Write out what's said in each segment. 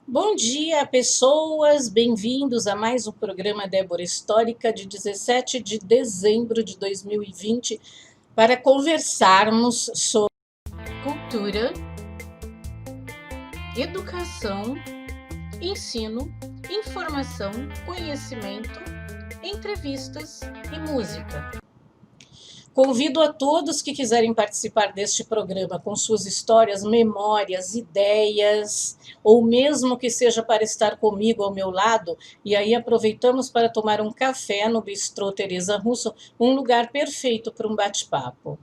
Bom dia, pessoas! Bem-vindos a mais um programa Débora Histórica de 17 de dezembro de 2020 para conversarmos sobre cultura, educação, ensino, informação, conhecimento, entrevistas e música. Convido a todos que quiserem participar deste programa com suas histórias, memórias, ideias, ou mesmo que seja para estar comigo ao meu lado, e aí aproveitamos para tomar um café no Bistrô Teresa Russo, um lugar perfeito para um bate-papo.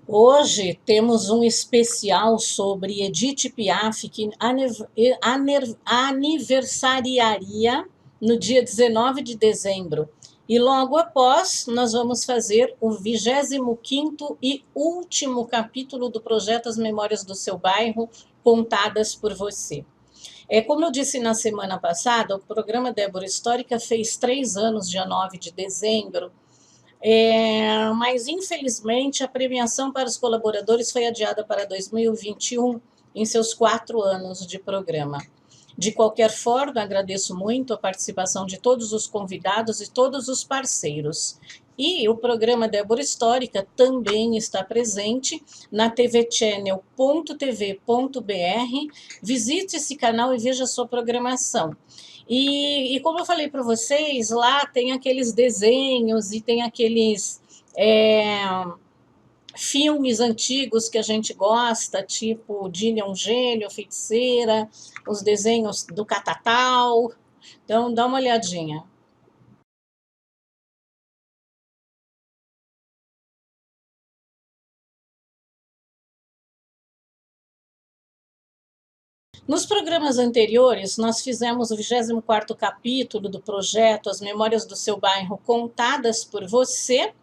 Hoje temos um especial sobre Edith Piaf, que aniversariaria no dia 19 de dezembro. E logo após, nós vamos fazer o 25º e último capítulo do projeto As Memórias do Seu Bairro, contadas por você. Como eu disse na semana passada, o programa Débora Histórica fez 3 anos, dia 9 de dezembro, mas infelizmente a premiação para os colaboradores foi adiada para 2021, em seus 4 anos de programa. De qualquer forma, agradeço muito a participação de todos os convidados e todos os parceiros. E o programa Débora Histórica também está presente na tvchannel.tv.br. Visite esse canal e veja a sua programação. E como eu falei para vocês, lá tem aqueles desenhos e tem aqueles filmes antigos que a gente gosta, tipo Dini é um Gênio, Feiticeira, os desenhos do Catatal. Então, dá uma olhadinha. Nos programas anteriores, nós fizemos o 24º capítulo do projeto As Memórias do Seu Bairro, contadas por você.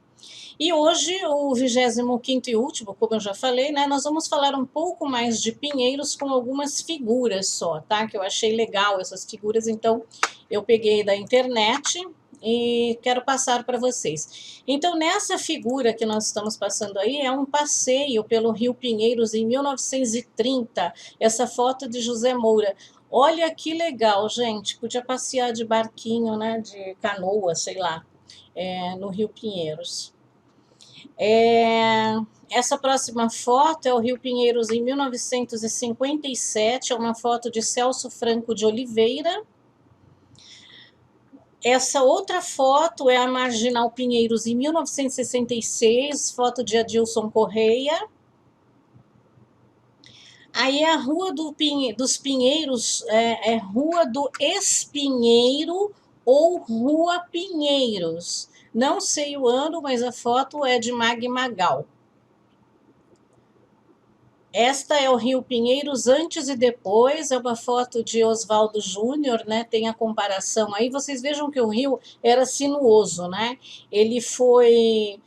E hoje, o 25º e último, como eu já falei, né, nós vamos falar um pouco mais de Pinheiros com algumas figuras só, tá? Que eu achei legal essas figuras, então eu peguei da internet e quero passar para vocês. Então, nessa figura que nós estamos passando aí, é um passeio pelo Rio Pinheiros em 1930, essa foto de José Moura. Olha que legal, gente, podia passear de barquinho, né, de canoa, sei lá, no Rio Pinheiros. Essa próxima foto é o Rio Pinheiros em 1957, é uma foto de Celso Franco de Oliveira. Essa outra foto é a Marginal Pinheiros em 1966, foto de Adilson Correia. Aí a Rua dos Pinheiros é Rua do Espinheiro ou Rua Pinheiros. Não sei o ano, mas a foto é de Magmagal. Esta é o Rio Pinheiros antes e depois, é uma foto de Oswaldo Júnior, né? Tem a comparação aí. Vocês vejam que o rio era sinuoso, né? Ele foi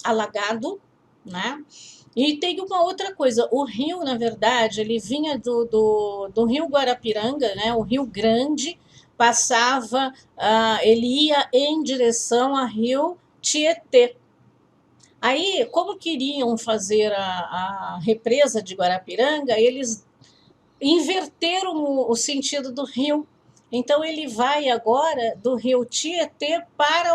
alagado, né? E tem uma outra coisa, o rio, na verdade, ele vinha do Rio Guarapiranga, né? O Rio Grande passava, ele ia em direção ao Rio Tietê. Aí, como queriam fazer a represa de Guarapiranga, eles inverteram o sentido do rio. Então, ele vai agora do rio Tietê para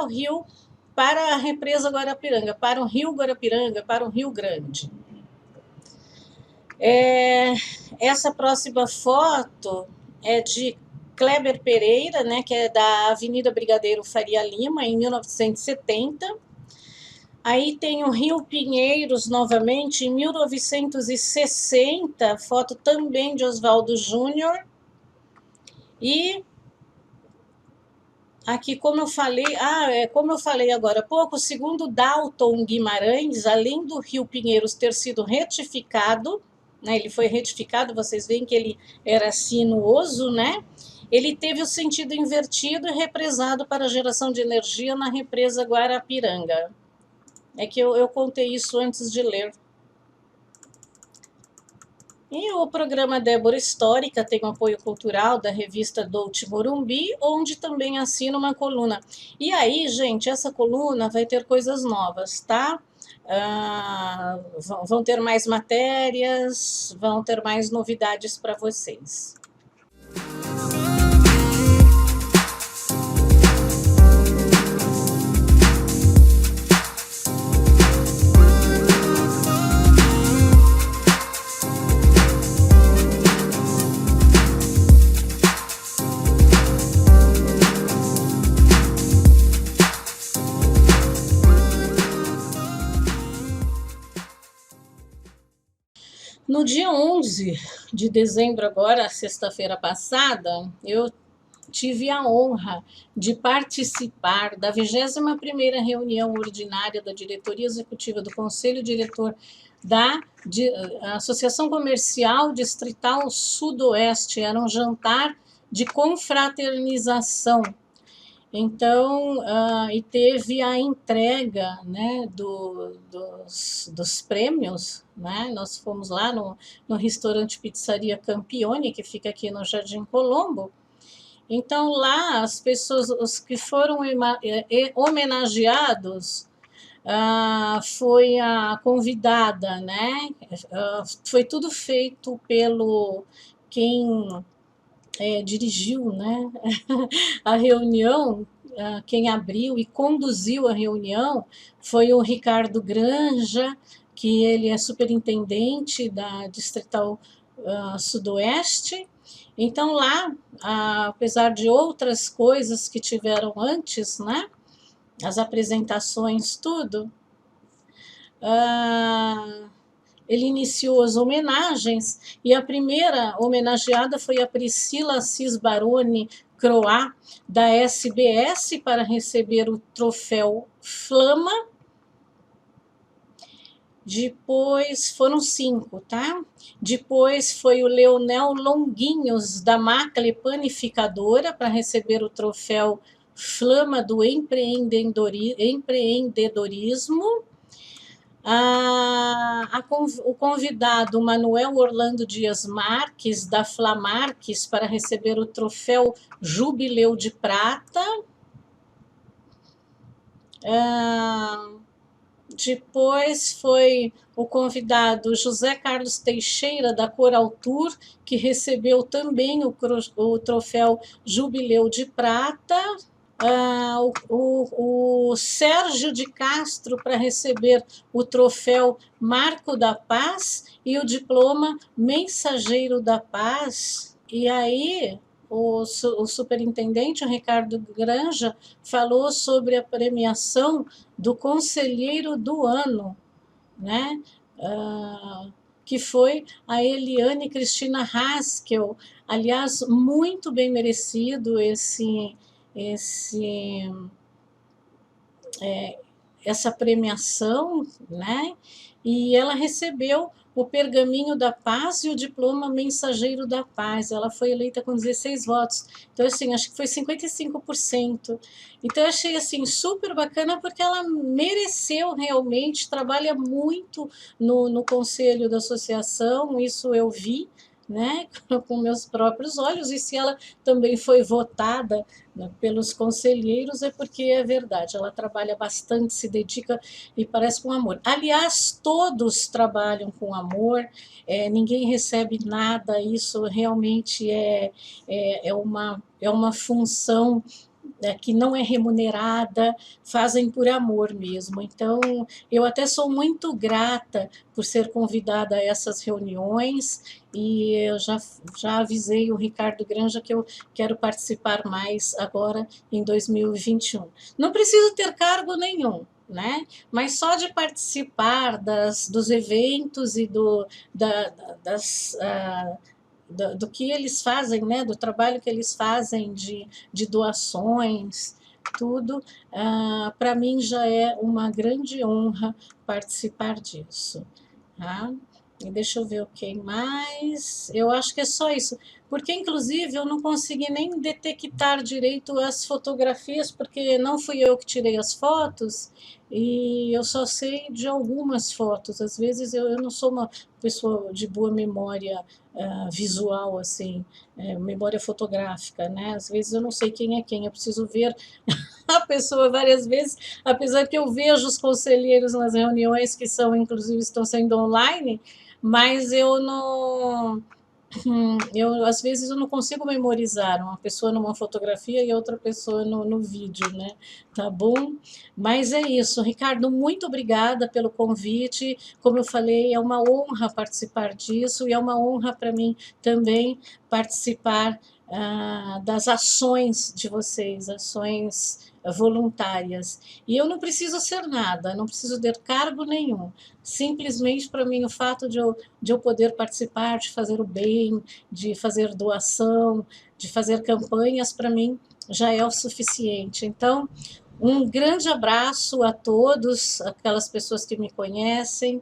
a represa Guarapiranga, para o rio Guarapiranga, para o Rio Grande. Essa próxima foto é de Kleber Pereira, né, que é da Avenida Brigadeiro Faria Lima, em 1970. Aí tem o Rio Pinheiros, novamente, em 1960, foto também de Oswaldo Júnior. E aqui, como eu falei agora há pouco, segundo Dalton Guimarães, além do Rio Pinheiros ter sido retificado, né? Ele foi retificado, vocês veem que ele era sinuoso, né? Ele teve o sentido invertido e represado para a geração de energia na represa Guarapiranga. É que eu contei isso antes de ler. E o programa Débora Histórica tem o apoio cultural da revista Dolce Morumbi, onde também assina uma coluna. E aí, gente, essa coluna vai ter coisas novas, tá? Vão ter mais matérias, vão ter mais novidades para vocês. No dia 11 de dezembro, agora, sexta-feira passada, eu tive a honra de participar da 21ª reunião ordinária da diretoria executiva do Conselho Diretor da Associação Comercial Distrital Sudoeste. Era um jantar de confraternização. Então, e teve a entrega, né, dos prêmios, né? Nós fomos lá no restaurante Pizzaria Campione, que fica aqui no Jardim Colombo. Então, lá, as pessoas, os que foram homenageados, foi a convidada, né? Foi tudo feito pelo quem dirigiu, né, a reunião. Quem abriu e conduziu a reunião foi o Ricardo Granja, que ele é superintendente da Distrital Sudoeste. Então, lá, apesar de outras coisas que tiveram antes, né, as apresentações, tudo, ele iniciou as homenagens, e a primeira homenageada foi a Priscila Assis Baroni Croá, da SBS, para receber o troféu Flama. Depois foram 5, tá? Depois foi o Leonel Longuinhos, da Macle Panificadora, para receber o troféu Flama do Empreendedorismo. O convidado Manuel Orlando Dias Marques, da Flamarques, para receber o troféu Jubileu de Prata. Depois foi o convidado José Carlos Teixeira, da Coral Tour, que recebeu também o troféu Jubileu de Prata. O Sérgio de Castro, para receber o troféu Marco da Paz e o diploma Mensageiro da Paz. E aí o superintendente, o Ricardo Granja, falou sobre a premiação do Conselheiro do Ano, né? Que foi a Eliane Cristina Haskell. Aliás, muito bem merecido essa premiação, né? E ela recebeu o Pergaminho da Paz e o diploma Mensageiro da Paz. Ela foi eleita com 16 votos. Então, assim, acho que foi 55%. Então, eu achei, assim, super bacana, porque ela mereceu realmente, trabalha muito no conselho da associação, isso eu vi, né, com meus próprios olhos, e se ela também foi votada, né, pelos conselheiros, é porque é verdade, ela trabalha bastante, se dedica e parece com amor. Aliás, todos trabalham com amor, ninguém recebe nada, isso realmente é uma função que não é remunerada, fazem por amor mesmo. Então, eu até sou muito grata por ser convidada a essas reuniões, e eu já avisei o Ricardo Granja que eu quero participar mais agora em 2021. Não preciso ter cargo nenhum, né? Mas só de participar dos eventos e do que eles fazem, né, do trabalho que eles fazem de doações, tudo, para mim já é uma grande honra participar disso. Tá? E deixa eu ver o que mais. Eu acho que é só isso. Porque, inclusive, eu não consegui nem detectar direito as fotografias, porque não fui eu que tirei as fotos, e eu só sei de algumas fotos. Às vezes eu não sou uma pessoa de boa memória visual, assim, memória fotográfica, né? Às vezes eu não sei quem é quem, eu preciso ver a pessoa várias vezes, apesar que eu vejo os conselheiros nas reuniões, que são, inclusive, estão sendo online, mas eu não. Eu, às vezes eu não consigo memorizar uma pessoa numa fotografia e outra pessoa no vídeo, né? Tá bom? Mas é isso, Ricardo, muito obrigada pelo convite. Como eu falei, é uma honra participar disso e é uma honra para mim também participar das ações de vocês, ações voluntárias. E eu não preciso ser nada, não preciso ter cargo nenhum. Simplesmente para mim o fato de eu poder participar, de fazer o bem, de fazer doação, de fazer campanhas, para mim já é o suficiente. Então, um grande abraço a todos, aquelas pessoas que me conhecem,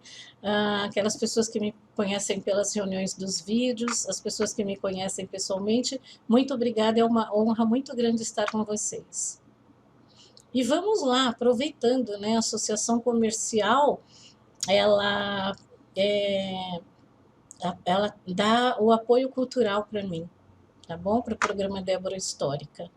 aquelas pessoas que me conhecem pelas reuniões dos vídeos, as pessoas que me conhecem pessoalmente. Muito obrigada, é uma honra muito grande estar com vocês. E vamos lá, aproveitando, né, a associação comercial, ela é, ela dá o apoio cultural para mim, tá bom? Para o programa Débora Histórica.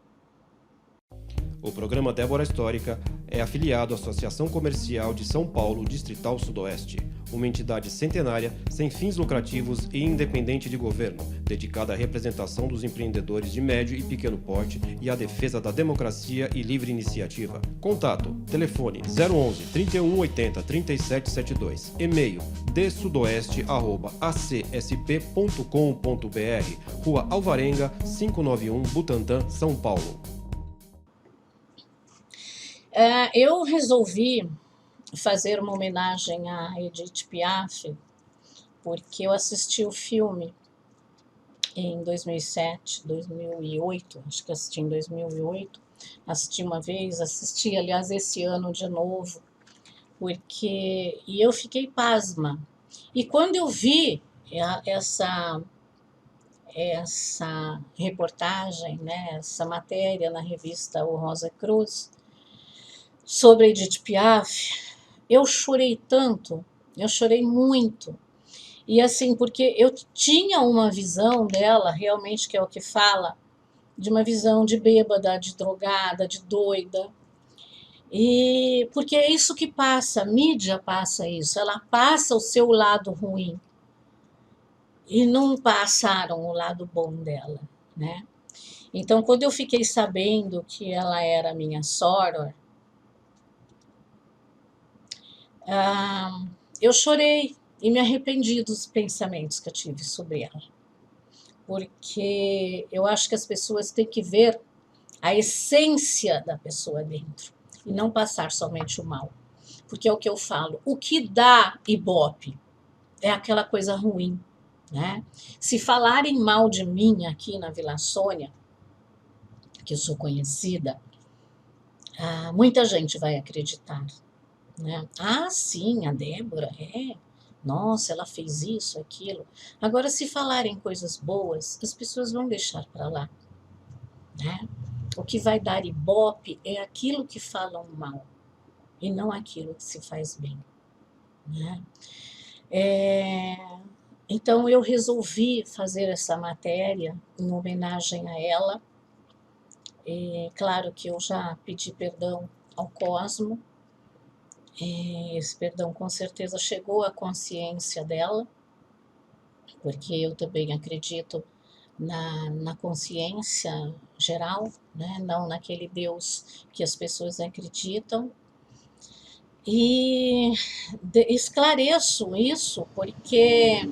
O programa Débora Histórica é afiliado à Associação Comercial de São Paulo Distrital Sudoeste, uma entidade centenária, sem fins lucrativos e independente de governo, dedicada à representação dos empreendedores de médio e pequeno porte e à defesa da democracia e livre iniciativa. Contato: telefone 011 3180 3772, e-mail dsudoeste@acsp.com.br, Rua Alvarenga, 591, Butantã, São Paulo. Eu resolvi fazer uma homenagem a Edith Piaf, porque eu assisti o filme em 2007, 2008, acho que assisti em 2008, assisti uma vez, assisti, aliás, esse ano de novo, e eu fiquei pasma. E quando eu vi essa reportagem, né, essa matéria na revista O Rosa Cruz, sobre Edith Piaf, eu chorei tanto, eu chorei muito. E assim, porque eu tinha uma visão dela, realmente, que é o que fala, de uma visão de bêbada, de drogada, de doida. E porque é isso que passa, a mídia passa isso, ela passa o seu lado ruim e não passaram o lado bom dela, né? Então, quando eu fiquei sabendo que ela era minha soror, eu chorei e me arrependi dos pensamentos que eu tive sobre ela. Porque eu acho que as pessoas têm que ver a essência da pessoa dentro e não passar somente o mal. Porque é o que eu falo, o que dá ibope é aquela coisa ruim, né? Se falarem mal de mim aqui na Vila Sônia, que eu sou conhecida, muita gente vai acreditar, né? Ah, sim, a Débora, nossa, ela fez isso, aquilo. Agora, se falarem coisas boas, as pessoas vão deixar para lá, né? O que vai dar ibope é aquilo que falam mal e não aquilo que se faz bem, né? Então, eu resolvi fazer essa matéria em homenagem a ela. Claro que eu já pedi perdão ao Cosmo, esse perdão com certeza chegou à consciência dela, porque eu também acredito na consciência geral, né? Não naquele Deus que as pessoas acreditam. E esclareço isso porque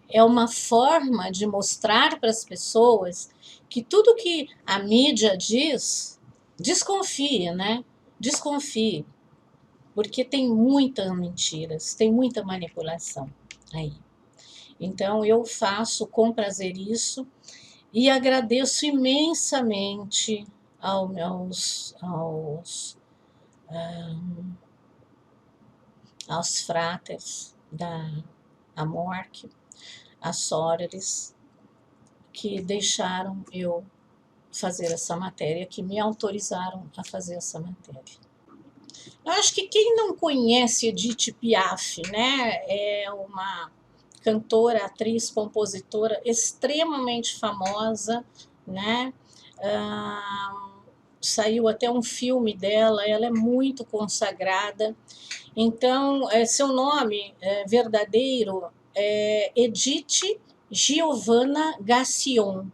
é uma forma de mostrar para as pessoas que tudo que a mídia diz, desconfie, né? Desconfie, porque tem muitas mentiras, tem muita manipulação aí. Então, eu faço com prazer isso e agradeço imensamente aos fráteis, da Amorque, a Soreles, que deixaram eu fazer essa matéria, que me autorizaram a fazer essa matéria. Eu acho que quem não conhece Edith Piaf, né, é uma cantora, atriz, compositora extremamente famosa, né? Saiu até um filme dela, ela é muito consagrada. Então, seu nome verdadeiro é Edith Giovanna Gassion.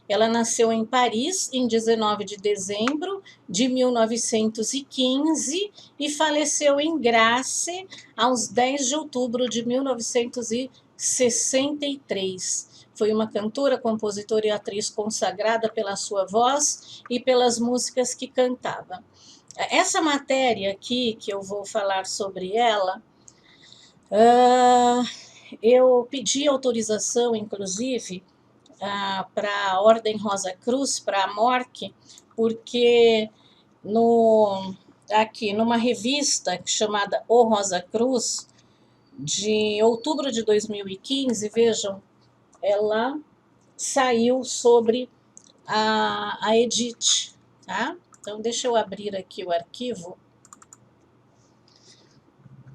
Ela nasceu em Paris em 19 de dezembro de 1915 e faleceu em Grasse aos 10 de outubro de 1963. Foi uma cantora, compositora e atriz consagrada pela sua voz e pelas músicas que cantava. Essa matéria aqui, que eu vou falar sobre ela, eu pedi autorização, inclusive, para a Ordem Rosa Cruz, para a Amorque, porque aqui numa revista chamada O Rosa Cruz, de outubro de 2015, vejam, ela saiu sobre a Edith, tá? Então, deixa eu abrir aqui o arquivo.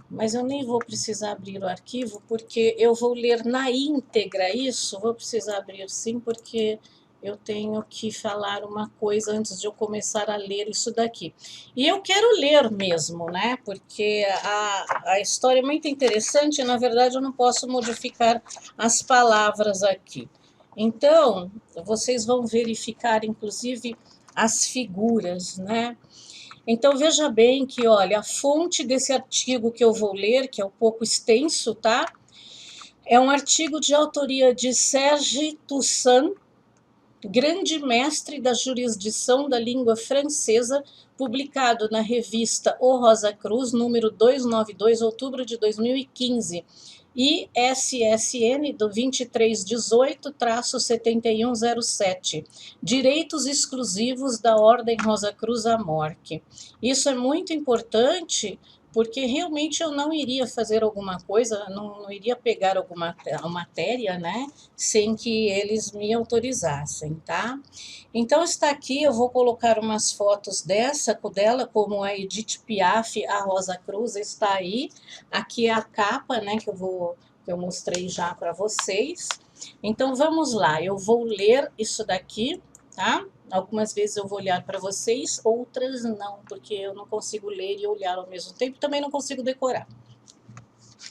Mas eu nem vou precisar abrir o arquivo, porque eu vou ler na íntegra isso. Vou precisar abrir sim, porque eu tenho que falar uma coisa antes de eu começar a ler isso daqui. E eu quero ler mesmo, né? Porque a história é muito interessante e, na verdade, eu não posso modificar as palavras aqui. Então, vocês vão verificar, inclusive, as figuras, né? Então, veja bem que, olha, a fonte desse artigo que eu vou ler, que é um pouco extenso, tá? É um artigo de autoria de Serge Toussaint, grande mestre da jurisdição da língua francesa, publicado na revista O Rosa Cruz, número 292, outubro de 2015, ISSN do 2318-7107, Direitos Exclusivos da Ordem Rosa Cruz Amorque. Isso é muito importante, porque realmente eu não iria fazer alguma coisa, não iria pegar alguma matéria, né, sem que eles me autorizassem, tá? Então, está aqui, eu vou colocar umas fotos dela, como a Edith Piaf, a Rosa Cruz, está aí. Aqui é a capa, né, que eu mostrei já para vocês. Então, vamos lá, eu vou ler isso daqui, tá? Algumas vezes eu vou olhar para vocês, outras não, porque eu não consigo ler e olhar ao mesmo tempo, também não consigo decorar.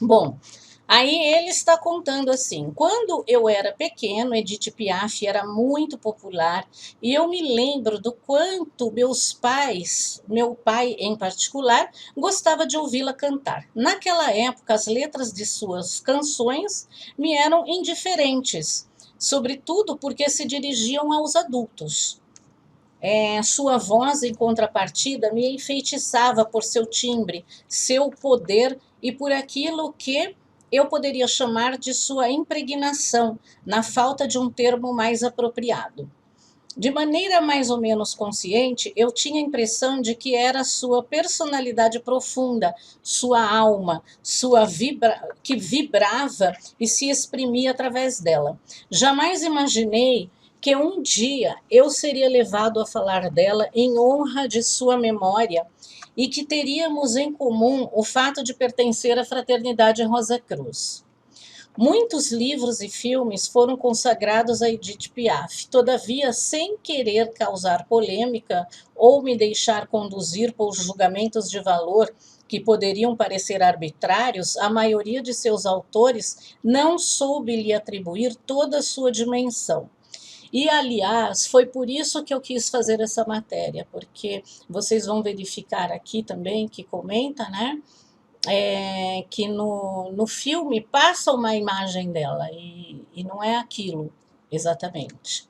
Bom, aí ele está contando assim: quando eu era pequeno, Edith Piaf era muito popular e eu me lembro do quanto meus pais, meu pai em particular, gostava de ouvi-la cantar. Naquela época, as letras de suas canções me eram indiferentes, sobretudo porque se dirigiam aos adultos. Sua voz, em contrapartida, me enfeitiçava por seu timbre, seu poder e por aquilo que eu poderia chamar de sua impregnação, na falta de um termo mais apropriado. De maneira mais ou menos consciente, eu tinha a impressão de que era sua personalidade profunda, sua alma, que vibrava e se exprimia através dela. Jamais imaginei que um dia eu seria levado a falar dela em honra de sua memória e que teríamos em comum o fato de pertencer à Fraternidade Rosa Cruz. Muitos livros e filmes foram consagrados a Edith Piaf, todavia, sem querer causar polêmica ou me deixar conduzir por julgamentos de valor que poderiam parecer arbitrários, a maioria de seus autores não soube lhe atribuir toda a sua dimensão. E, aliás, foi por isso que eu quis fazer essa matéria, porque vocês vão verificar aqui também, que comenta, né? Que no filme passa uma imagem dela e não é aquilo exatamente.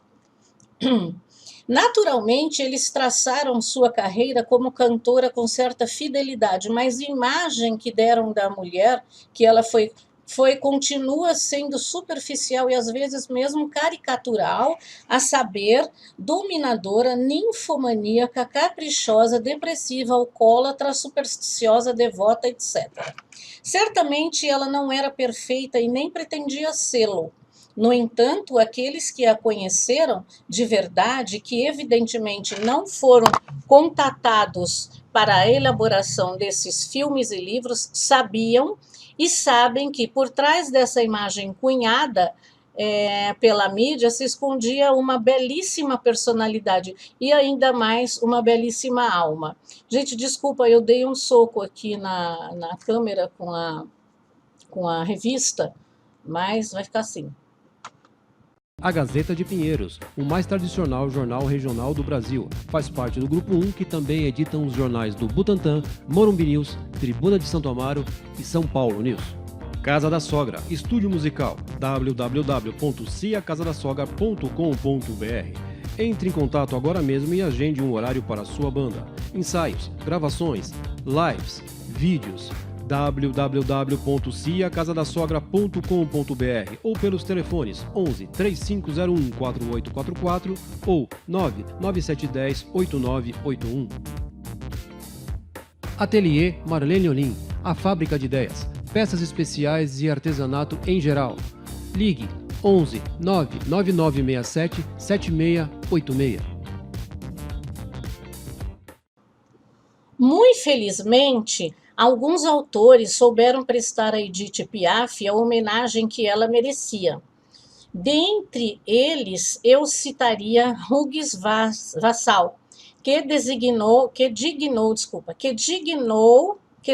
Naturalmente, eles traçaram sua carreira como cantora com certa fidelidade, mas a imagem que deram da mulher, que ela foi continua sendo superficial e às vezes mesmo caricatural, a saber, dominadora, ninfomaníaca, caprichosa, depressiva, alcoólatra, supersticiosa, devota, etc. Certamente ela não era perfeita e nem pretendia sê-lo. No entanto, aqueles que a conheceram de verdade, que evidentemente não foram contatados para a elaboração desses filmes e livros, sabiam e sabem que por trás dessa imagem cunhada pela mídia se escondia uma belíssima personalidade e ainda mais uma belíssima alma. Gente, desculpa, eu dei um soco aqui na câmera com a revista, mas vai ficar assim. A Gazeta de Pinheiros, o mais tradicional jornal regional do Brasil. Faz parte do Grupo 1, que também editam os jornais do Butantã, Morumbi News, Tribuna de Santo Amaro e São Paulo News. Casa da Sogra, estúdio musical, www.ciacasadasogra.com.br. Entre em contato agora mesmo e agende um horário para a sua banda. Ensaios, gravações, lives, vídeos, www.ciacasadasogra.com.br ou pelos telefones 11 3501 4844 ou 99710 8981. Ateliê Marlene Olim, a fábrica de ideias, peças especiais e artesanato em geral. Ligue 11 99967 7686. Muito felizmente, alguns autores souberam prestar a Edith Piaf a homenagem que ela merecia. Dentre eles, eu citaria Hugues Vassal, que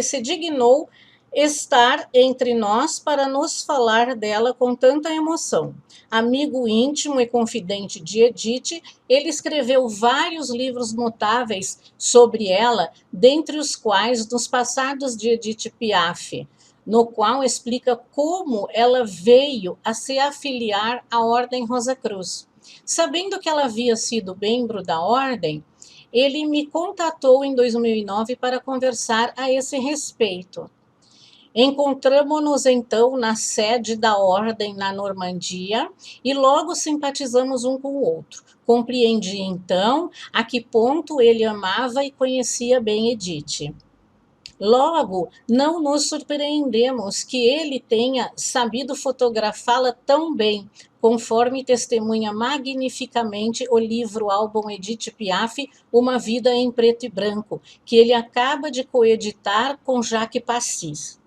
se dignou estar entre nós para nos falar dela com tanta emoção. Amigo íntimo e confidente de Edith, ele escreveu vários livros notáveis sobre ela, dentre os quais Nos Passados de Edith Piaf, no qual explica como ela veio a se afiliar à Ordem Rosa Cruz. Sabendo que ela havia sido membro da Ordem, ele me contatou em 2009 para conversar a esse respeito. Encontramo-nos então na sede da Ordem na Normandia e logo simpatizamos um com o outro. Compreendi então a que ponto ele amava e conhecia bem Edith. Logo, não nos surpreendemos que ele tenha sabido fotografá-la tão bem, conforme testemunha magnificamente o livro-álbum Edith Piaf, Uma Vida em Preto e Branco, que ele acaba de coeditar com Jacques Passis.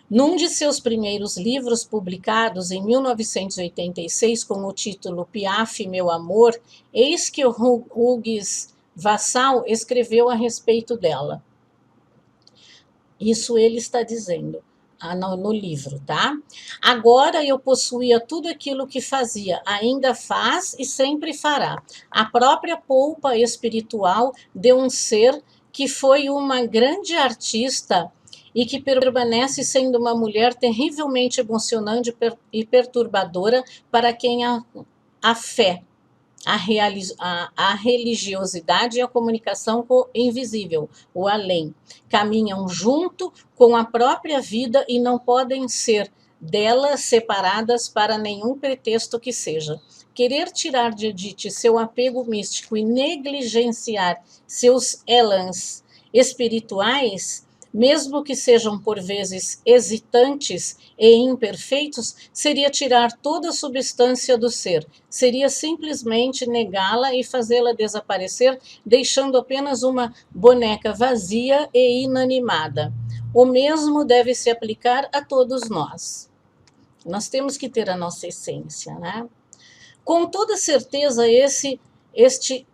Num de seus primeiros livros, publicados em 1986, com o título Piaf, Meu Amor, eis que o Hugues Vassal escreveu a respeito dela. Isso ele está dizendo no livro, tá? Agora eu possuía tudo aquilo que fazia, ainda faz e sempre fará. A própria polpa espiritual de um ser que foi uma grande artista e que permanece sendo uma mulher terrivelmente emocionante e perturbadora para quem a fé, a religiosidade e a comunicação com o invisível, o além, caminham junto com a própria vida e não podem ser dela separadas para nenhum pretexto que seja. Querer tirar de Edith seu apego místico e negligenciar seus élans espirituais, mesmo que sejam por vezes hesitantes e imperfeitos, seria tirar toda a substância do ser, seria simplesmente negá-la e fazê-la desaparecer, deixando apenas uma boneca vazia e inanimada. O mesmo deve se aplicar a todos nós. Nós temos que ter a nossa essência, né? Com toda certeza, este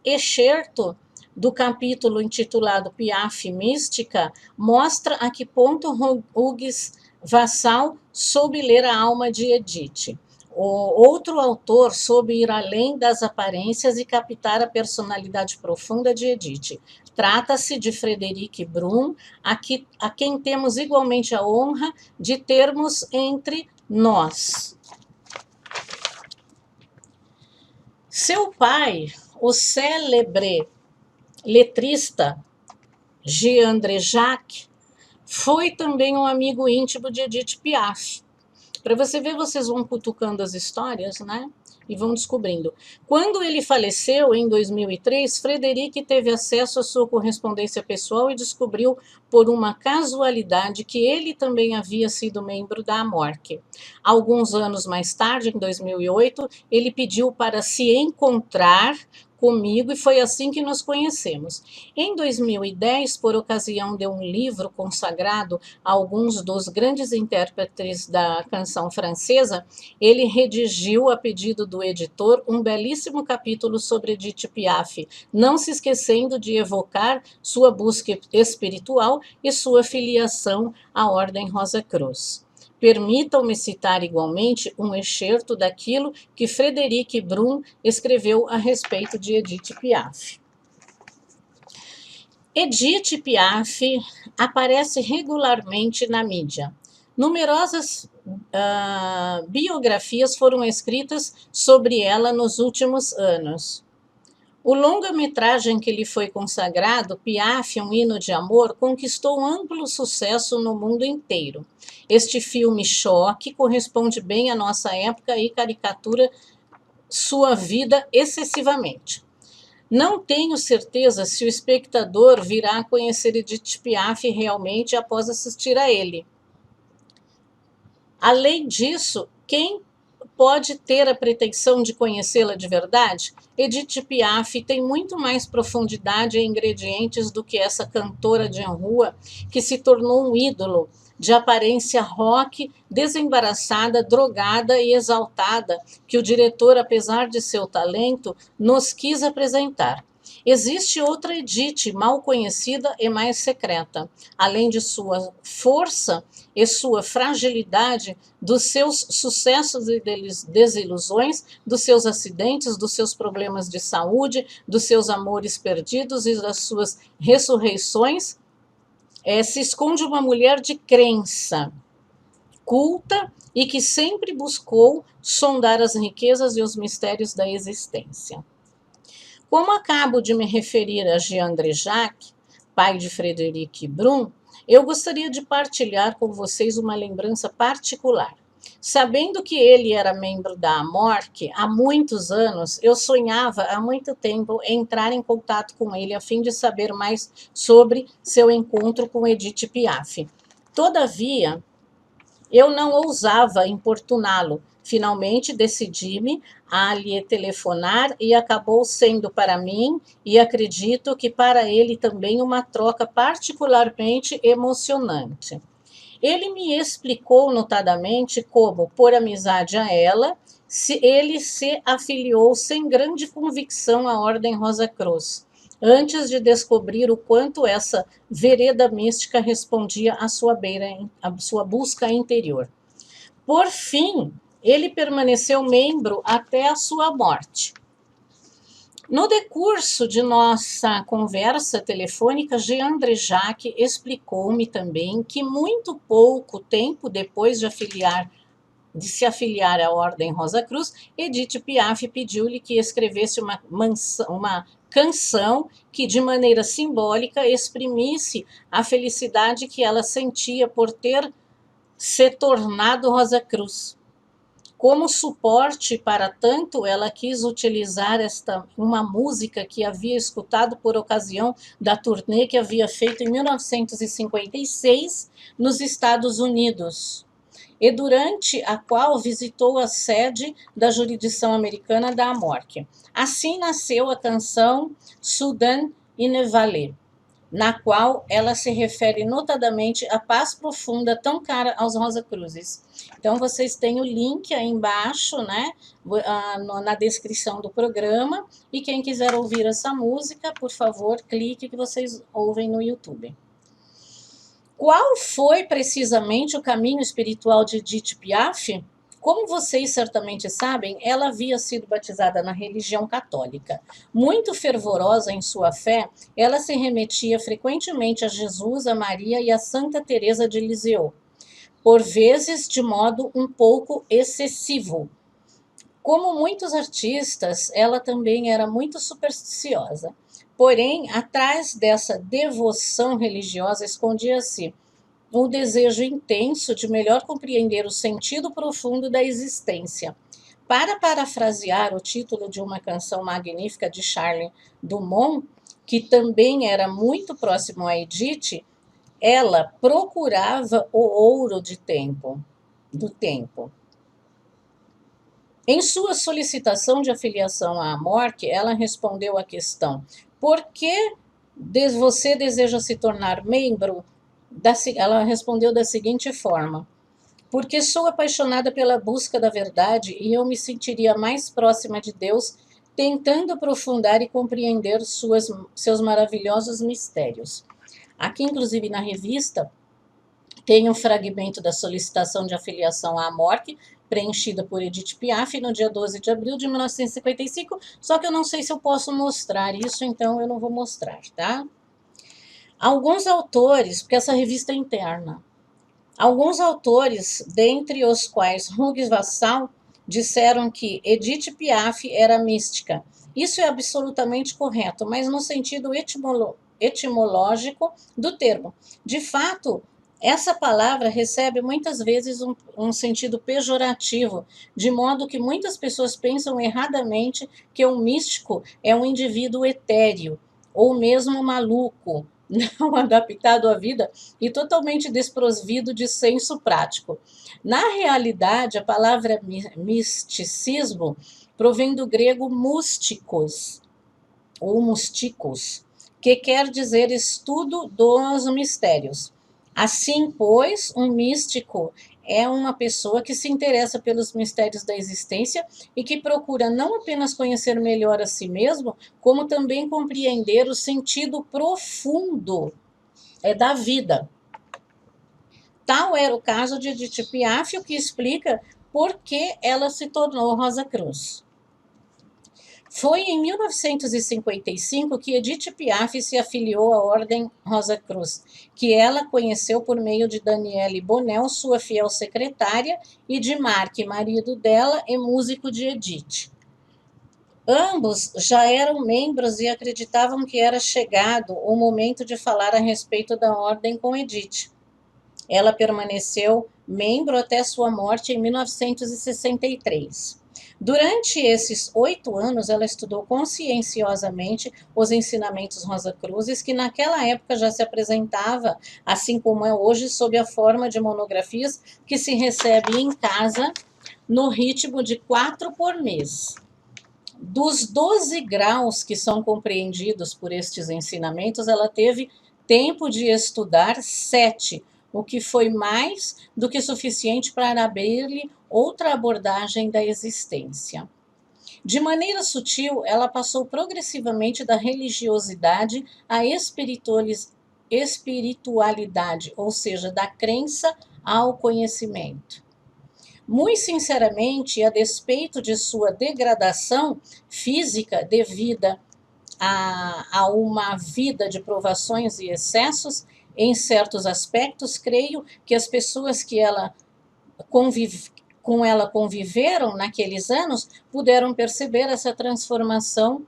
excerto do capítulo intitulado Piaf Mística mostra a que ponto Hugues Vassal soube ler a alma de Edith. O outro autor soube ir além das aparências e captar a personalidade profunda de Edith. Trata-se de Frederic Brum, a quem temos igualmente a honra de termos entre nós. Seu pai, o célebre letrista Jean André Jacques, foi também um amigo íntimo de Edith Piaf. Para você ver, vocês vão cutucando as histórias, né? E vão descobrindo. Quando ele faleceu, em 2003, Frederic teve acesso à sua correspondência pessoal e descobriu, por uma casualidade, que ele também havia sido membro da Amorque. Alguns anos mais tarde, em 2008, ele pediu para se encontrar comigo e foi assim que nos conhecemos. Em 2010, por ocasião de um livro consagrado a alguns dos grandes intérpretes da canção francesa, ele redigiu, a pedido do editor, um belíssimo capítulo sobre Edith Piaf, não se esquecendo de evocar sua busca espiritual e sua filiação à Ordem Rosa Cruz. Permitam-me citar igualmente um excerto daquilo que Frederic Brun escreveu a respeito de Edith Piaf. Edith Piaf aparece regularmente na mídia. Numerosas biografias foram escritas sobre ela nos últimos anos. O longa-metragem que lhe foi consagrado, Piaf, um hino de amor, conquistou amplo sucesso no mundo inteiro. Este filme choque corresponde bem à nossa época e caricatura sua vida excessivamente. Não tenho certeza se o espectador virá a conhecer Edith Piaf realmente após assistir a ele. Além disso, quem pode ter a pretensão de conhecê-la de verdade? Edith Piaf tem muito mais profundidade e ingredientes do que essa cantora de rua que se tornou um ídolo, de aparência rock, desembaraçada, drogada e exaltada, que o diretor, apesar de seu talento, nos quis apresentar. Existe outra Edith, mal conhecida e mais secreta. Além de sua força e sua fragilidade, dos seus sucessos e desilusões, dos seus acidentes, dos seus problemas de saúde, dos seus amores perdidos e das suas ressurreições, se esconde uma mulher de crença, culta e que sempre buscou sondar as riquezas e os mistérios da existência. Como acabo de me referir a Jean-André Jacques, pai de Frederic Brun, eu gostaria de partilhar com vocês uma lembrança particular. Sabendo que ele era membro da Amorque há muitos anos, eu sonhava há muito tempo entrar em contato com ele a fim de saber mais sobre seu encontro com Edith Piaf. Todavia, eu não ousava importuná-lo. Finalmente decidi-me a lhe telefonar e acabou sendo para mim, e acredito que para ele também, uma troca particularmente emocionante. Ele me explicou notadamente como, por amizade a ela, ele se afiliou sem grande convicção à Ordem Rosa Cruz, antes de descobrir o quanto essa vereda mística respondia à sua busca interior. Por fim, ele permaneceu membro até a sua morte. No decurso de nossa conversa telefônica, Jean-André Jacques explicou-me também que muito pouco tempo depois de se afiliar à Ordem Rosa Cruz, Edith Piaf pediu-lhe que escrevesse uma canção que, de maneira simbólica, exprimisse a felicidade que ela sentia por ter se tornado Rosa Cruz. Como suporte para tanto, ela quis utilizar uma música que havia escutado por ocasião da turnê que havia feito em 1956 nos Estados Unidos, e durante a qual visitou a sede da jurisdição americana da Amorque. Assim nasceu a canção Soudain Inébranlable, na qual ela se refere notadamente à paz profunda tão cara aos Rosa Cruzes. Então, vocês têm o link aí embaixo, né, na descrição do programa, e quem quiser ouvir essa música, por favor, clique que vocês ouvem no YouTube. Qual foi precisamente o caminho espiritual de Edith Piaf? Como vocês certamente sabem, ela havia sido batizada na religião católica. Muito fervorosa em sua fé, ela se remetia frequentemente a Jesus, a Maria e a Santa Teresa de Lisieux, por vezes de modo um pouco excessivo. Como muitos artistas, ela também era muito supersticiosa. Porém, atrás dessa devoção religiosa escondia-se um desejo intenso de melhor compreender o sentido profundo da existência. Para parafrasear o título de uma canção magnífica de Charles Dumont, que também era muito próximo a Edith, ela procurava o ouro do tempo. Em sua solicitação de afiliação à Amorque, ela respondeu à questão: por que você deseja se tornar membro? Ela respondeu da seguinte forma: porque sou apaixonada pela busca da verdade e eu me sentiria mais próxima de Deus tentando aprofundar e compreender seus maravilhosos mistérios. Aqui, inclusive, na revista, tem um fragmento da solicitação de afiliação à Amorque, preenchida por Edith Piaf no dia 12 de abril de 1955, só que eu não sei se eu posso mostrar isso, então eu não vou mostrar, tá? Alguns autores, porque essa revista é interna, alguns autores, dentre os quais Hugues Vassal, disseram que Edith Piaf era mística. Isso é absolutamente correto, mas no sentido etimológico do termo. De fato, essa palavra recebe muitas vezes um sentido pejorativo, de modo que muitas pessoas pensam erradamente que um místico é um indivíduo etéreo, ou mesmo maluco, não adaptado à vida e totalmente desprovido de senso prático. Na realidade, a palavra misticismo provém do grego músticos, ou musticos, que quer dizer estudo dos mistérios. Assim, pois, um místico é uma pessoa que se interessa pelos mistérios da existência e que procura não apenas conhecer melhor a si mesmo, como também compreender o sentido profundo da vida. Tal era o caso de Edith Piaf, o que explica por que ela se tornou Rosa Cruz. Foi em 1955 que Edith Piaf se afiliou à Ordem Rosa Cruz, que ela conheceu por meio de Daniele Bonel, sua fiel secretária, e de Mark, marido dela e músico de Edith. Ambos já eram membros e acreditavam que era chegado o momento de falar a respeito da Ordem com Edith. Ela permaneceu membro até sua morte em 1963. Durante esses 8 anos, ela estudou conscienciosamente os ensinamentos Rosacruzes, que naquela época já se apresentava, assim como é hoje, sob a forma de monografias que se recebe em casa, no ritmo de 4 por mês. Dos 12 graus que são compreendidos por estes ensinamentos, ela teve tempo de estudar 7, o que foi mais do que suficiente para abrir-lhe outra abordagem da existência. De maneira sutil, ela passou progressivamente da religiosidade à espiritualidade, ou seja, da crença ao conhecimento. Muito sinceramente, a despeito de sua degradação física devida a uma vida de provações e excessos, em certos aspectos, creio que as pessoas que com ela conviveram naqueles anos puderam perceber essa transformação.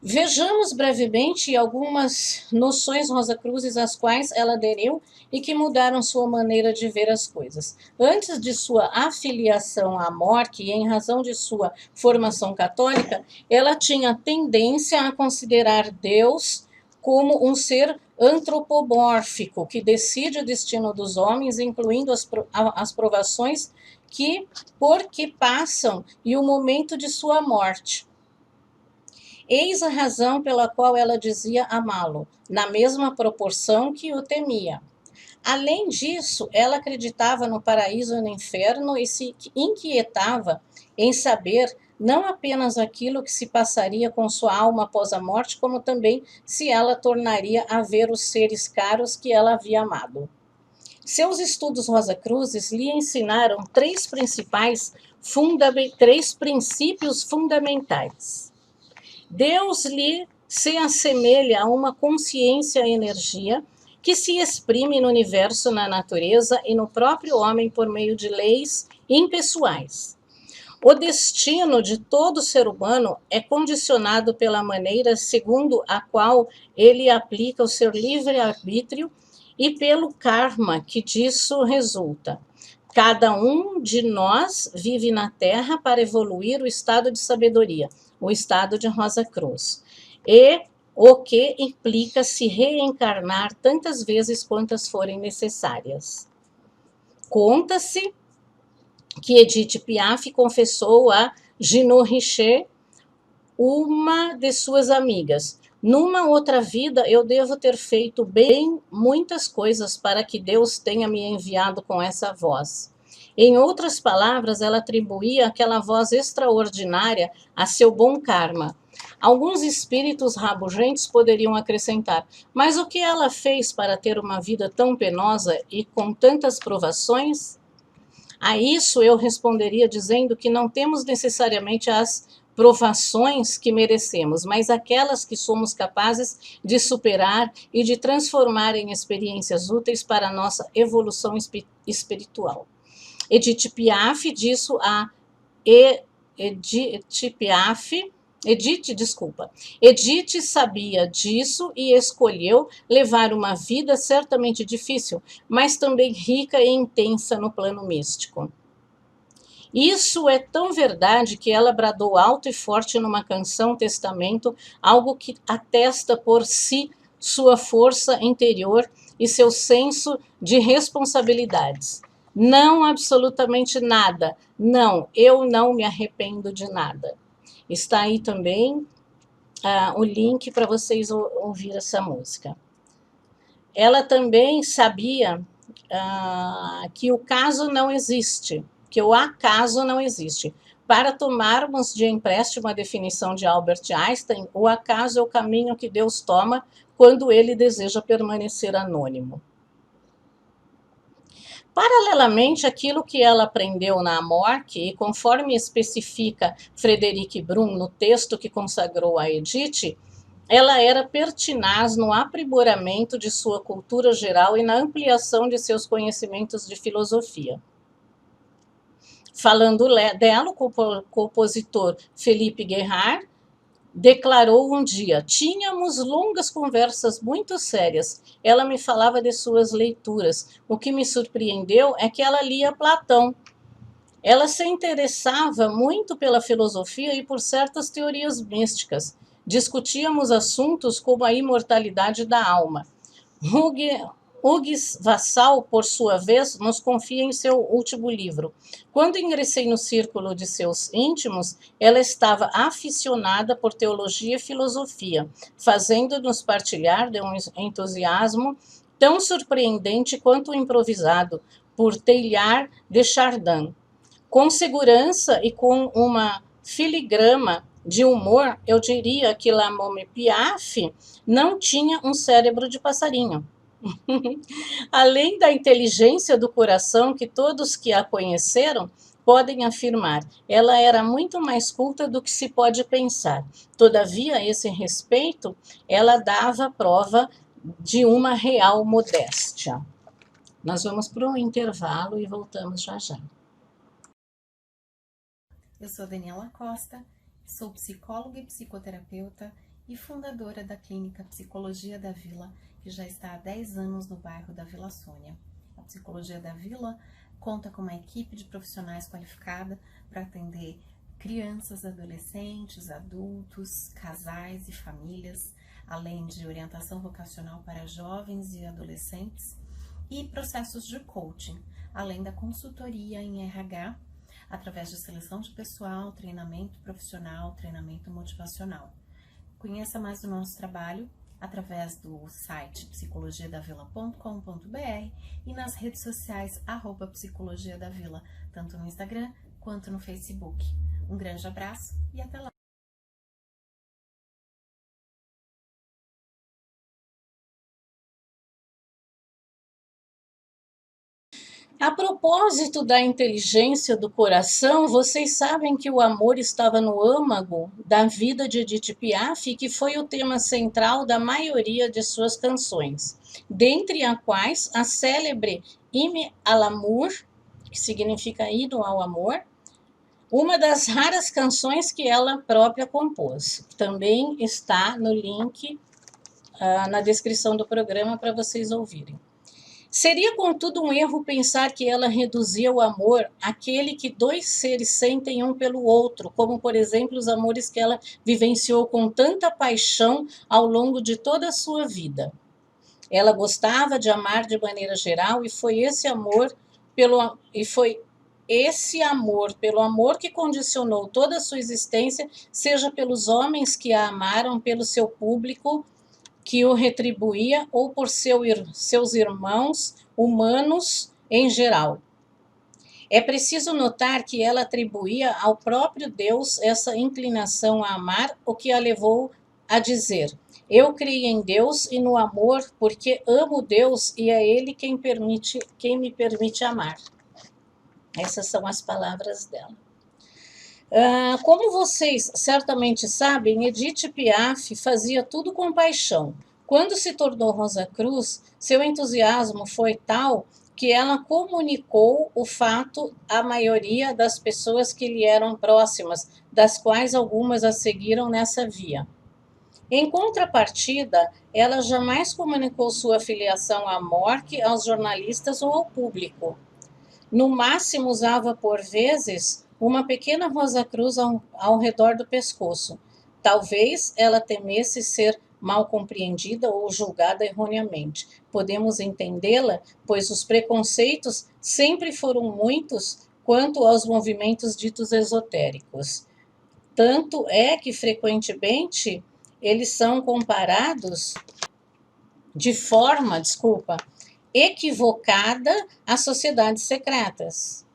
Vejamos brevemente algumas noções Rosacruzes às quais ela aderiu e que mudaram sua maneira de ver as coisas. Antes de sua afiliação à Morte e em razão de sua formação católica, ela tinha tendência a considerar Deus como um ser antropomórfico, que decide o destino dos homens, incluindo as provações por que passam e o momento de sua morte. Eis a razão pela qual ela dizia amá-lo, na mesma proporção que o temia. Além disso, ela acreditava no paraíso e no inferno e se inquietava em saber não apenas aquilo que se passaria com sua alma após a morte, como também se ela tornaria a ver os seres caros que ela havia amado. Seus estudos Rosacruzes lhe ensinaram 3 princípios fundamentais. Deus lhe se assemelha a uma consciência-energia que se exprime no universo, na natureza e no próprio homem por meio de leis impessoais. O destino de todo ser humano é condicionado pela maneira segundo a qual ele aplica o seu livre-arbítrio e pelo karma que disso resulta. Cada um de nós vive na Terra para evoluir o estado de sabedoria, o estado de Rosa Cruz. E o que implica se reencarnar tantas vezes quantas forem necessárias. Conta-se que Edith Piaf confessou a Ginot Richet, uma de suas amigas: numa outra vida eu devo ter feito bem muitas coisas para que Deus tenha me enviado com essa voz. Em outras palavras, ela atribuía aquela voz extraordinária a seu bom karma. Alguns espíritos rabugentos poderiam acrescentar: mas o que ela fez para ter uma vida tão penosa e com tantas provações? A isso eu responderia dizendo que não temos necessariamente as provações que merecemos, mas aquelas que somos capazes de superar e de transformar em experiências úteis para a nossa evolução espiritual. Edith Piaf disso a Edith sabia disso e escolheu levar uma vida certamente difícil, mas também rica e intensa no plano místico. Isso é tão verdade que ela bradou alto e forte numa canção testamento, algo que atesta por si sua força interior e seu senso de responsabilidades. Não absolutamente nada. Não, eu não me arrependo de nada. Está aí também o link para vocês ouvir essa música. Ela também sabia que o caso não existe, que o acaso não existe. Para tomarmos de empréstimo a definição de Albert Einstein, o acaso é o caminho que Deus toma quando ele deseja permanecer anônimo. Paralelamente, aquilo que ela aprendeu na Amorque, e conforme especifica Frederic Brum no texto que consagrou a Edith, ela era pertinaz no aprimoramento de sua cultura geral e na ampliação de seus conhecimentos de filosofia. Falando dela, o compositor Felipe Guerard declarou um dia: tínhamos longas conversas muito sérias. Ela me falava de suas leituras. O que me surpreendeu é que ela lia Platão. Ela se interessava muito pela filosofia e por certas teorias místicas. Discutíamos assuntos como a imortalidade da alma. Hugues Vassal, por sua vez, nos confia em seu último livro: quando ingressei no círculo de seus íntimos, ela estava aficionada por teologia e filosofia, fazendo-nos partilhar de um entusiasmo tão surpreendente quanto improvisado por Teilhard de Chardin. Com segurança e com uma filigrama de humor, eu diria que La Momie Piaf não tinha um cérebro de passarinho. Além da inteligência do coração que todos que a conheceram podem afirmar, ela era muito mais culta do que se pode pensar. Todavia, a esse respeito, ela dava prova de uma real modéstia. Nós vamos para um intervalo e voltamos já já. Eu sou Daniela Costa, sou psicóloga e psicoterapeuta e fundadora da Clínica Psicologia da Vila, que já está há 10 anos no bairro da Vila Sônia. A Psicologia da Vila conta com uma equipe de profissionais qualificada para atender crianças, adolescentes, adultos, casais e famílias, além de orientação vocacional para jovens e adolescentes e processos de coaching, além da consultoria em RH, através de seleção de pessoal, treinamento profissional, treinamento motivacional. Conheça mais do nosso trabalho através do site psicologiadavila.com.br e nas redes sociais @Psicologia da Vila, tanto no Instagram quanto no Facebook. Um grande abraço e até lá! A propósito da inteligência do coração, vocês sabem que o amor estava no âmago da vida de Edith Piaf, que foi o tema central da maioria de suas canções, dentre as quais a célebre Hymne à l'amour, que significa hino ao amor, uma das raras canções que ela própria compôs. Também está no link na descrição do programa para vocês ouvirem. Seria, contudo, um erro pensar que ela reduzia o amor àquele que dois seres sentem um pelo outro, como, por exemplo, os amores que ela vivenciou com tanta paixão ao longo de toda a sua vida. Ela gostava de amar de maneira geral e foi esse amor pelo amor que condicionou toda a sua existência, seja pelos homens que a amaram, pelo seu público que o retribuía ou por seus irmãos humanos em geral. É preciso notar que ela atribuía ao próprio Deus essa inclinação a amar, o que a levou a dizer: eu criei em Deus e no amor, porque amo Deus e é Ele quem me permite amar. Essas são as palavras dela. Como vocês certamente sabem, Edith Piaf fazia tudo com paixão. Quando se tornou Rosa Cruz, seu entusiasmo foi tal que ela comunicou o fato à maioria das pessoas que lhe eram próximas, das quais algumas a seguiram nessa via. Em contrapartida, ela jamais comunicou sua filiação à morte aos jornalistas ou ao público. No máximo, usava, por vezes, uma pequena Rosa Cruz ao redor do pescoço. Talvez ela temesse ser mal compreendida ou julgada erroneamente. Podemos entendê-la, pois os preconceitos sempre foram muitos quanto aos movimentos ditos esotéricos. Tanto é que, frequentemente, eles são comparados de forma, equivocada às sociedades secretas.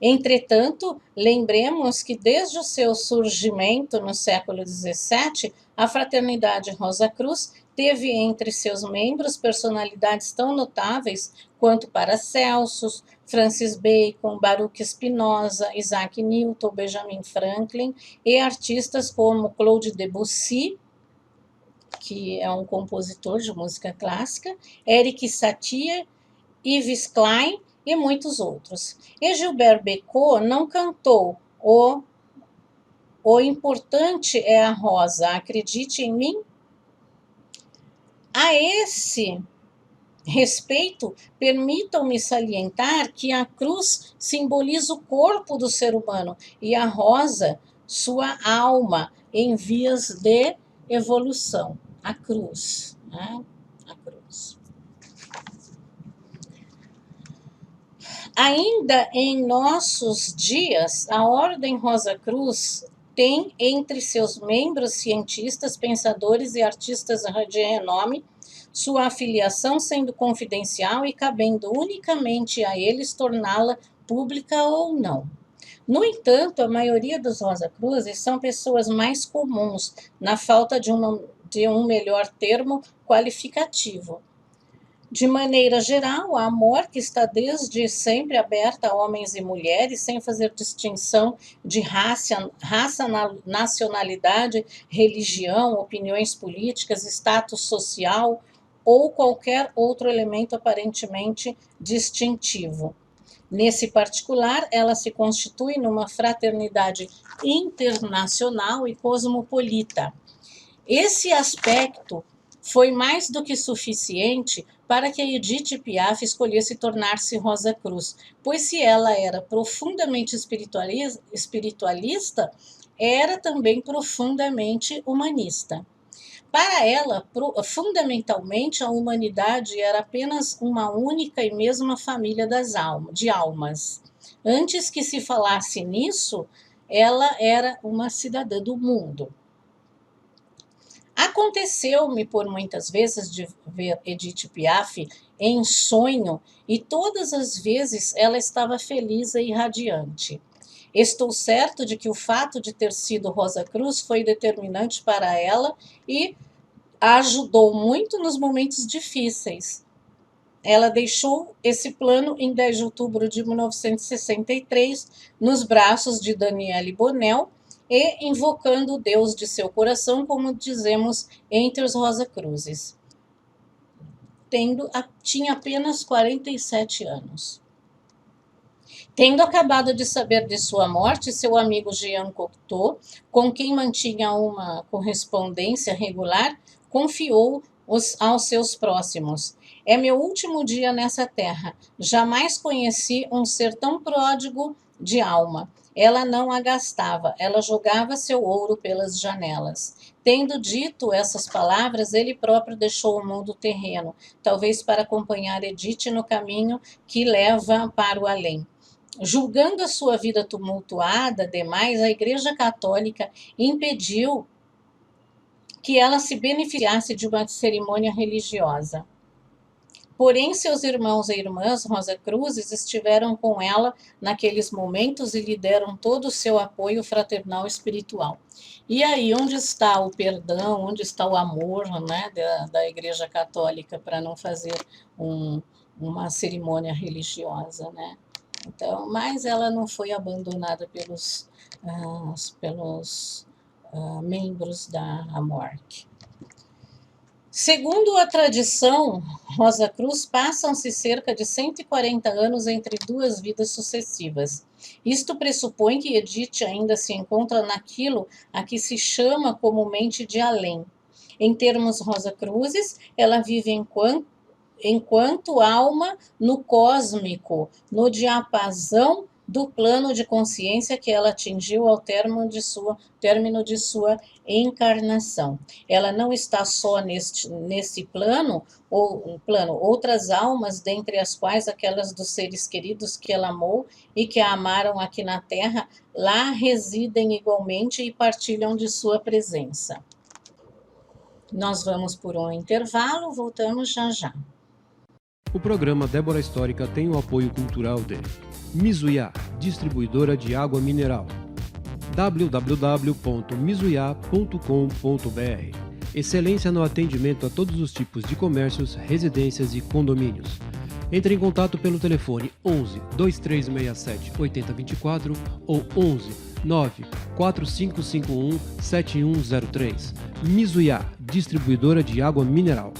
Entretanto, lembremos que desde o seu surgimento no século XVII, a Fraternidade Rosa Cruz teve entre seus membros personalidades tão notáveis quanto Paracelsus, Francis Bacon, Baruch Spinoza, Isaac Newton, Benjamin Franklin e artistas como Claude Debussy, que é um compositor de música clássica, Eric Satie, Yves Klein e muitos outros. E Gilbert Bécaud não cantou O importante é a rosa, acredite em mim? A esse respeito, permitam-me salientar que a cruz simboliza o corpo do ser humano e a rosa, sua alma, em vias de evolução. A cruz, né? A cruz. Ainda em nossos dias, a Ordem Rosa Cruz tem entre seus membros cientistas, pensadores e artistas de renome, sua afiliação sendo confidencial e cabendo unicamente a eles torná-la pública ou não. No entanto, a maioria dos Rosa Cruzes são pessoas mais comuns, na falta de um melhor termo qualificativo. De maneira geral, a amor, que está desde sempre aberta a homens e mulheres, sem fazer distinção de raça, nacionalidade, religião, opiniões políticas, status social ou qualquer outro elemento aparentemente distintivo. Nesse particular, ela se constitui numa fraternidade internacional e cosmopolita. Esse aspecto foi mais do que suficiente para que a Edith Piaf escolhesse tornar-se Rosa Cruz, pois se ela era profundamente espiritualista, era também profundamente humanista. Para ela, fundamentalmente, a humanidade era apenas uma única e mesma família de almas. Antes que se falasse nisso, ela era uma cidadã do mundo. Aconteceu-me por muitas vezes de ver Edith Piaf em sonho e todas as vezes ela estava feliz e radiante. Estou certo de que o fato de ter sido Rosa Cruz foi determinante para ela e a ajudou muito nos momentos difíceis. Ela deixou esse plano em 10 de outubro de 1963 nos braços de Daniele Bonel e invocando o Deus de seu coração, como dizemos entre os Rosa Cruzes. Tinha apenas 47 anos. Tendo acabado de saber de sua morte, seu amigo Jean Cocteau, com quem mantinha uma correspondência regular, confiou aos seus próximos. É meu último dia nessa terra. Jamais conheci um ser tão pródigo de alma. Ela não a gastava, ela jogava seu ouro pelas janelas. Tendo dito essas palavras, ele próprio deixou o mundo terreno, talvez para acompanhar Edith no caminho que leva para o além. Julgando a sua vida tumultuada demais, a Igreja Católica impediu que ela se beneficiasse de uma cerimônia religiosa. Porém, seus irmãos e irmãs Rosa Cruzes estiveram com ela naqueles momentos e lhe deram todo o seu apoio fraternal e espiritual. E aí, onde está o perdão, onde está o amor, né, da Igreja Católica para não fazer uma cerimônia religiosa, né? Então, mas ela não foi abandonada pelos membros da AMORC. Segundo a tradição, Rosa Cruz, passam-se cerca de 140 anos entre duas vidas sucessivas. Isto pressupõe que Edith ainda se encontra naquilo a que se chama comumente de além. Em termos Rosa Cruzes, ela vive enquanto alma no cósmico, no diapasão do plano de consciência que ela atingiu ao término de sua encarnação. Ela não está só nesse plano, outras almas, dentre as quais aquelas dos seres queridos que ela amou e que a amaram aqui na Terra, lá residem igualmente e partilham de sua presença. Nós vamos por um intervalo, voltamos já já. O programa Débora Histórica tem o apoio cultural de Mizuya, distribuidora de água mineral. www.mizuya.com.br. Excelência no atendimento a todos os tipos de comércios, residências e condomínios. Entre em contato pelo telefone 11 2367 8024 ou 11 94551 7103. Mizuya, distribuidora de água mineral.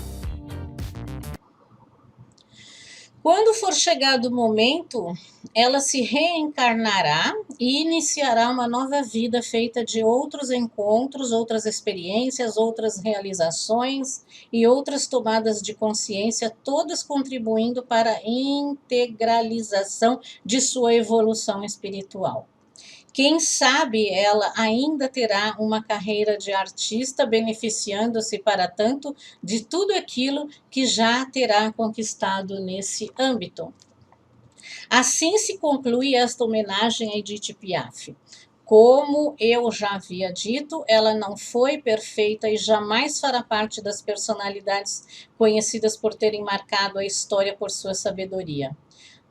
Quando for chegado o momento, ela se reencarnará e iniciará uma nova vida feita de outros encontros, outras experiências, outras realizações e outras tomadas de consciência, todas contribuindo para a integralização de sua evolução espiritual. Quem sabe ela ainda terá uma carreira de artista, beneficiando-se para tanto de tudo aquilo que já terá conquistado nesse âmbito. Assim se conclui esta homenagem a Edith Piaf. Como eu já havia dito, ela não foi perfeita e jamais fará parte das personalidades conhecidas por terem marcado a história por sua sabedoria.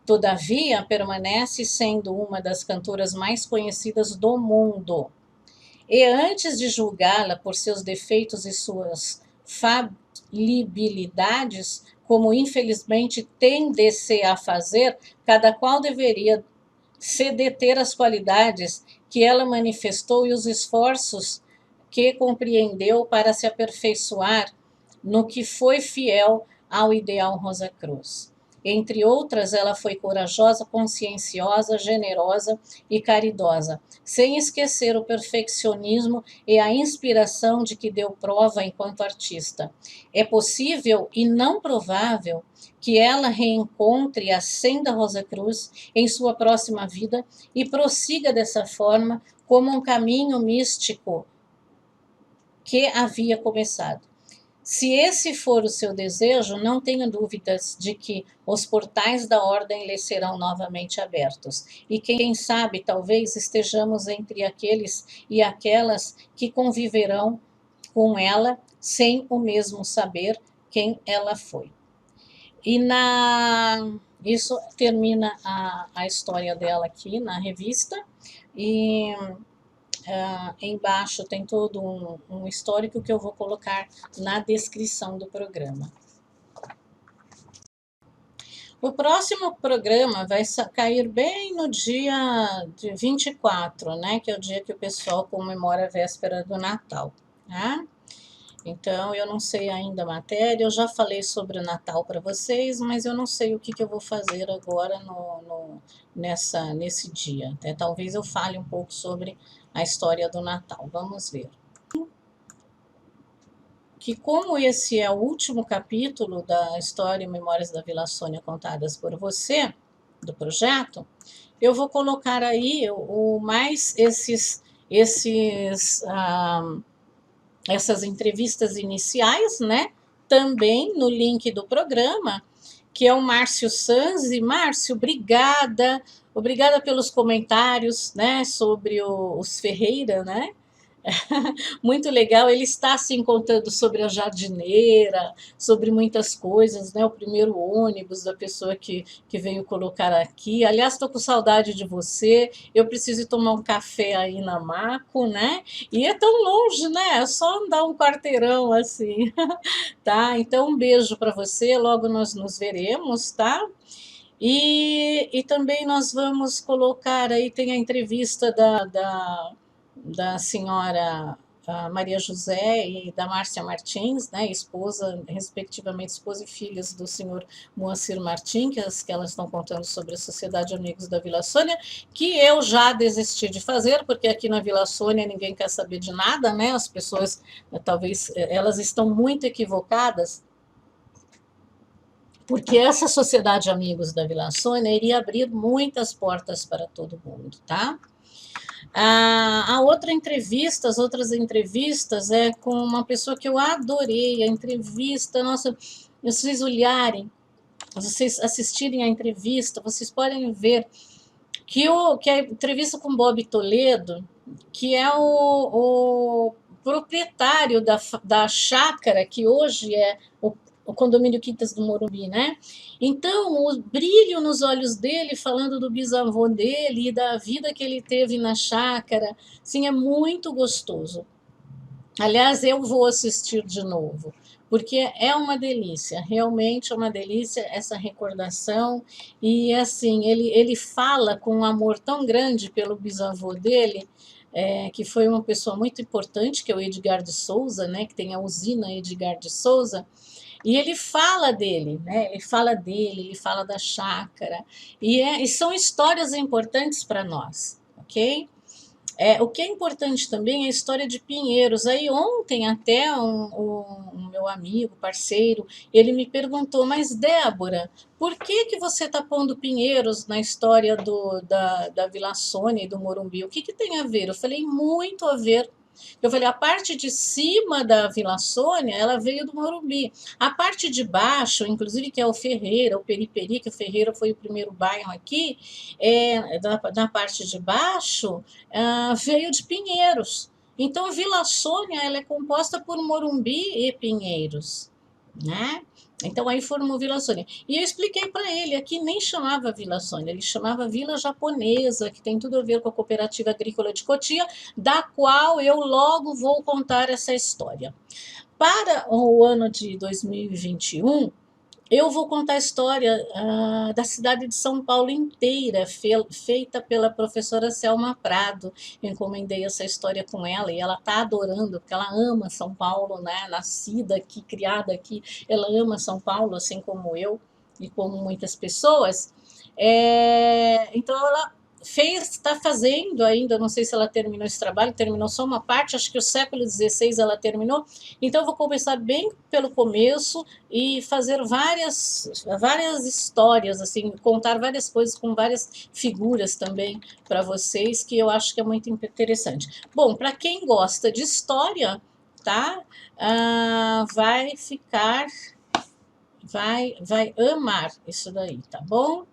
Todavia, permanece sendo uma das cantoras mais conhecidas do mundo. E antes de julgá-la por seus defeitos e suas falibilidades, como infelizmente tende-se a fazer, cada qual deveria se deter às qualidades que ela manifestou e os esforços que compreendeu para se aperfeiçoar no que foi fiel ao ideal Rosa Cruz. Entre outras, ela foi corajosa, conscienciosa, generosa e caridosa, sem esquecer o perfeccionismo e a inspiração de que deu prova enquanto artista. É possível e não provável que ela reencontre a senda Rosa Cruz em sua próxima vida e prossiga dessa forma como um caminho místico que havia começado. Se esse for o seu desejo, não tenha dúvidas de que os portais da ordem lhe serão novamente abertos. E quem sabe, talvez estejamos entre aqueles e aquelas que conviverão com ela sem o mesmo saber quem ela foi. E isso termina a história dela aqui na revista. E embaixo tem todo um histórico que eu vou colocar na descrição do programa. O próximo programa vai cair bem no dia de 24, né? Que é o dia que o pessoal comemora a véspera do Natal, tá? Então, eu não sei ainda a matéria, eu já falei sobre o Natal para vocês, mas eu não sei o que eu vou fazer agora nesse dia. Até talvez eu fale um pouco sobre a história do Natal. Vamos ver. que como esse é o último capítulo da história e Memórias da Vila Sônia contadas por você, do projeto, eu vou colocar aí mais essas entrevistas iniciais, né? Também no link do programa, que é o Márcio Sanzi. Márcio, obrigada. Obrigada pelos comentários, né, sobre os Ferreira, né? Muito legal, ele está assim contando sobre a jardineira, sobre muitas coisas, né? O primeiro ônibus da pessoa que veio colocar aqui. Aliás, estou com saudade de você. Eu preciso tomar um café aí na Maco, né? E é tão longe, né? É só andar um quarteirão assim, tá? Então, um beijo para você. Logo nós nos veremos, tá? E também nós vamos colocar aí, tem a entrevista da senhora Maria José e da Márcia Martins, né, esposa, respectivamente, esposa e filhas do senhor Moacir Martins, que elas estão contando sobre a Sociedade Amigos da Vila Sônia, que eu já desisti de fazer, porque aqui na Vila Sônia ninguém quer saber de nada, né, as pessoas, talvez, elas estão muito equivocadas, porque essa Sociedade Amigos da Vila Sônia iria abrir muitas portas para todo mundo, tá? A outra entrevista, as outras entrevistas é com uma pessoa que eu adorei, a entrevista, nossa, vocês olharem, vocês assistirem a entrevista, vocês podem ver que a entrevista com Bob Toledo, que é o proprietário da chácara, que hoje é o condomínio Quintas do Morumbi, né? Então, o brilho nos olhos dele, falando do bisavô dele e da vida que ele teve na chácara, assim, é muito gostoso. Aliás, eu vou assistir de novo, porque é uma delícia, realmente é uma delícia essa recordação. E, assim, ele fala com um amor tão grande pelo bisavô dele, que foi uma pessoa muito importante, que é o Edgar de Souza, né, que tem a usina Edgar de Souza, e ele fala dele, né? Ele fala da chácara, e são histórias importantes para nós, ok? O que é importante também é a história de Pinheiros. Aí ontem até um meu amigo, parceiro, ele me perguntou, mas Débora, por que você está pondo Pinheiros na história da Vila Sônia e do Morumbi? O que tem a ver? Eu falei, muito a ver. Eu falei, a parte de cima da Vila Sônia, ela veio do Morumbi. A parte de baixo, inclusive, que é o Ferreira, o Periperi, que o Ferreira foi o primeiro bairro aqui, da parte de baixo, veio de Pinheiros. Então, a Vila Sônia ela é composta por Morumbi e Pinheiros, né? Então, aí formou Vila Sônia. E eu expliquei para ele, aqui nem chamava Vila Sônia, ele chamava Vila Japonesa, que tem tudo a ver com a Cooperativa Agrícola de Cotia, da qual eu logo vou contar essa história. Para o ano de 2021, eu vou contar a história da cidade de São Paulo inteira, feita pela professora Selma Prado. Eu encomendei essa história com ela e ela está adorando, porque ela ama São Paulo, né? Nascida aqui, criada aqui, ela ama São Paulo, assim como eu e como muitas pessoas. Então, ela está fazendo ainda, não sei se ela terminou esse trabalho, terminou só uma parte, acho que o século XVI ela terminou, então eu vou começar bem pelo começo e fazer várias histórias, assim, contar várias coisas com várias figuras também para vocês, que eu acho que é muito interessante. Bom, para quem gosta de história, tá? Vai amar isso daí, tá bom?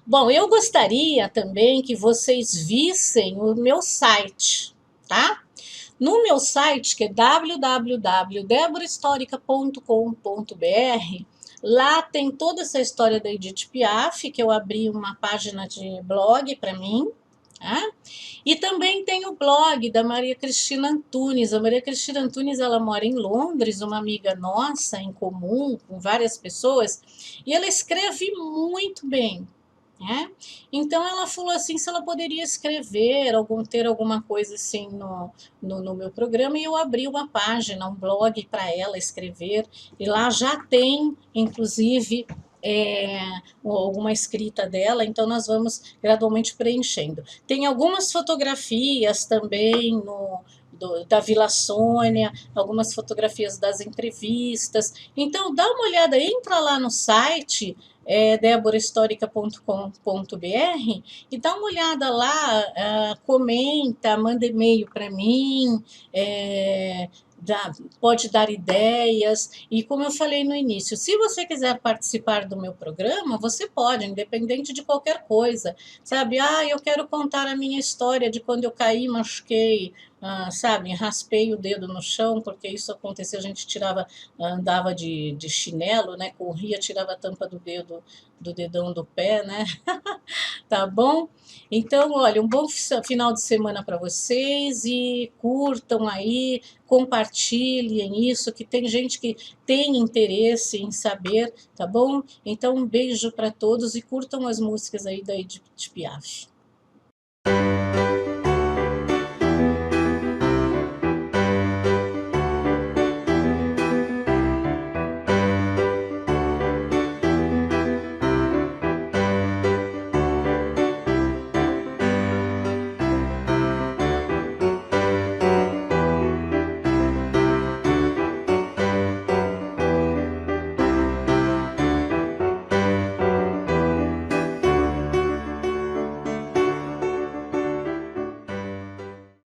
Bom, eu gostaria também que vocês vissem o meu site, tá? No meu site, que é www.deborahistorica.com.br, lá tem toda essa história da Edith Piaf, que eu abri uma página de blog para mim, tá? E também tem o blog da Maria Cristina Antunes. A Maria Cristina Antunes, ela mora em Londres, uma amiga nossa em comum, com várias pessoas, e ela escreve muito bem, né? Então ela falou assim, se ela poderia escrever, ter alguma coisa assim no meu programa, e eu abri uma página, um blog para ela escrever, e lá já tem, inclusive, ou alguma escrita dela, então nós vamos gradualmente preenchendo. Tem algumas fotografias também da Vila Sônia, algumas fotografias das entrevistas. Então, dá uma olhada, entra lá no site deborhistórica.com.br e dá uma olhada lá, comenta, manda e-mail para mim, pode dar ideias. E como eu falei no início, se você quiser participar do meu programa, você pode, independente de qualquer coisa. Sabe, eu quero contar a minha história de quando eu caí, machuquei, sabe, raspei o dedo no chão, porque isso aconteceu, a gente andava de chinelo, né, corria, tirava a tampa do dedão do pé, né, tá bom? Então, olha, um bom final de semana para vocês e curtam aí, compartilhem isso, que tem gente que tem interesse em saber, tá bom? Então, um beijo para todos e curtam as músicas aí da Edith Piaf.